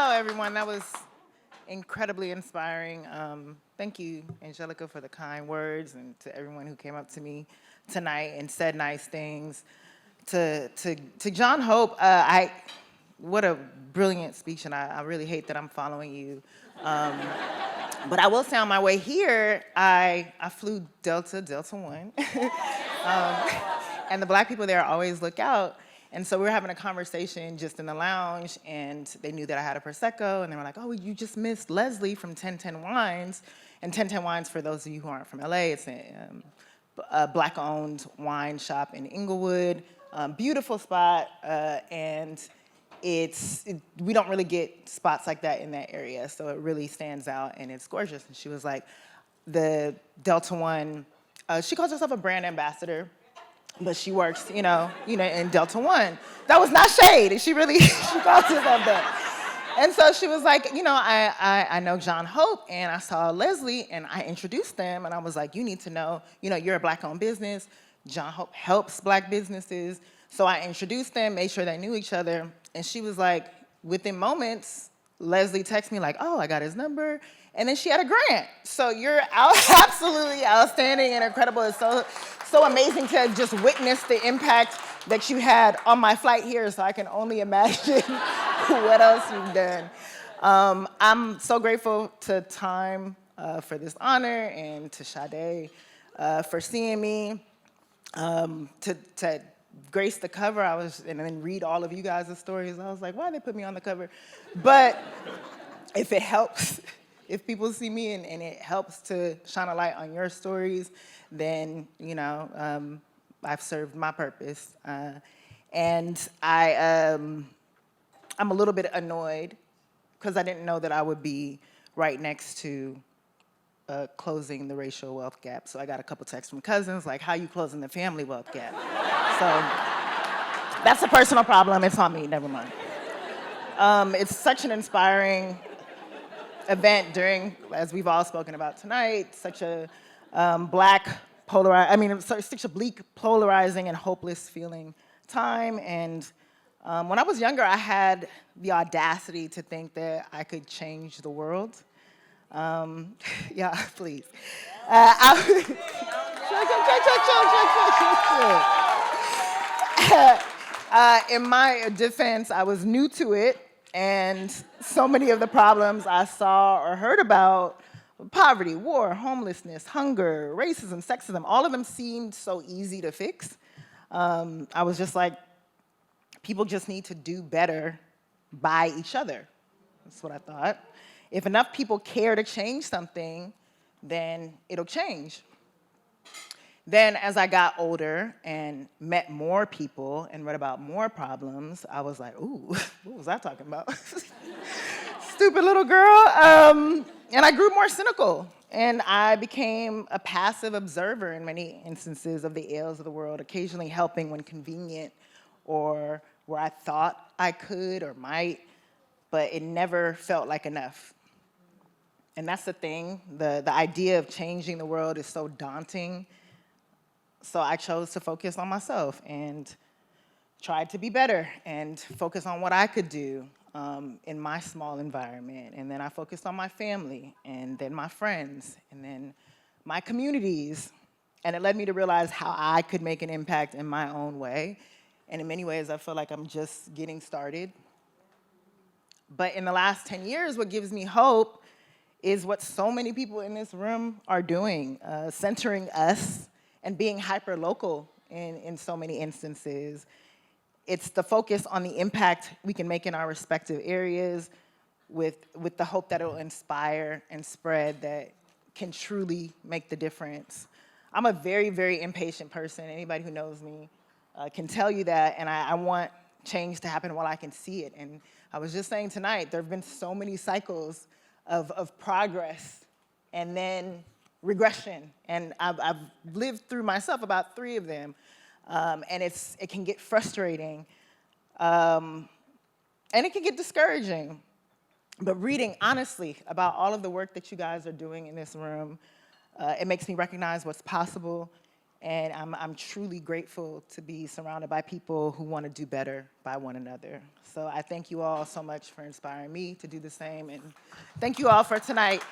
Hello, everyone. That was incredibly inspiring. Thank you, Angelica, for the kind words, and to everyone who came up to me tonight and said nice things. To John Hope, what a brilliant speech, and I really hate that I'm following you. But I will say on my way here, I flew Delta One, and the black people there always look out. And so we were having a conversation just in the lounge, and they knew that I had a Prosecco, and they were like, oh, you just missed Leslie from 1010 Wines. And 1010 Wines, for those of you who aren't from LA, it's a black-owned wine shop in Inglewood. Beautiful spot, and we don't really get spots like that in that area, so it really stands out, and it's gorgeous. And she was like, the Delta One, she calls herself a brand ambassador, but she works, in Delta One. That was not shade. She really, she calls herself that. And so she was like, I know John Hope, and I saw Leslie, and I introduced them, and I was like, you need to know, you're a black-owned business. John Hope helps black businesses. So I introduced them, made sure they knew each other, and she was like, within moments, Leslie texted me like, oh, I got his number, and then she had a grant. So you're absolutely outstanding and incredible. It's so amazing to just witness the impact that you had on my flight here, so I can only imagine what else you've done. I'm so grateful to Time for this honor, and to Sade for seeing me, to grace the cover. And then read all of you guys' stories. I was like, why they put me on the cover? But if it helps, if people see me and it helps to shine a light on your stories, then, I've served my purpose. And I'm a little bit annoyed because I didn't know that I would be right next to closing the racial wealth gap. So I got a couple texts from cousins like, how you closing the family wealth gap? So that's a personal problem. It's on me, never mind. It's such an inspiring event during, as we've all spoken about tonight, such a such a bleak, polarizing, and hopeless feeling time. And when I was younger, I had the audacity to think that I could change the world. Yeah, please. In my defense, I was new to it, and so many of the problems I saw or heard about, poverty, war, homelessness, hunger, racism, sexism, all of them seemed so easy to fix. I was just like, people just need to do better by each other. That's what I thought. If enough people care to change something, then it'll change. Then as I got older and met more people and read about more problems, I was like, ooh, what was I talking about? Stupid little girl. And I grew more cynical, and I became a passive observer in many instances of the ills of the world, occasionally helping when convenient or where I thought I could or might, but it never felt like enough. And that's the thing, the idea of changing the world is so daunting. So I chose to focus on myself and tried to be better and focus on what I could do in my small environment. And then I focused on my family, and then my friends, and then my communities. And it led me to realize how I could make an impact in my own way. And in many ways, I feel like I'm just getting started. But in the last 10 years, what gives me hope is what so many people in this room are doing, centering us and being hyper-local in so many instances. It's the focus on the impact we can make in our respective areas with the hope that it'll inspire and spread that can truly make the difference. I'm a very, very impatient person. Anybody who knows me can tell you that, and I want change to happen while I can see it. And I was just saying tonight, there have been so many cycles of progress and then regression. And I've lived through myself about 3 of them. And it can get frustrating. And it can get discouraging. But reading honestly about all of the work that you guys are doing in this room, it makes me recognize what's possible And I'm truly grateful to be surrounded by people who want to do better by one another. So I thank you all so much for inspiring me to do the same. And thank you all for tonight.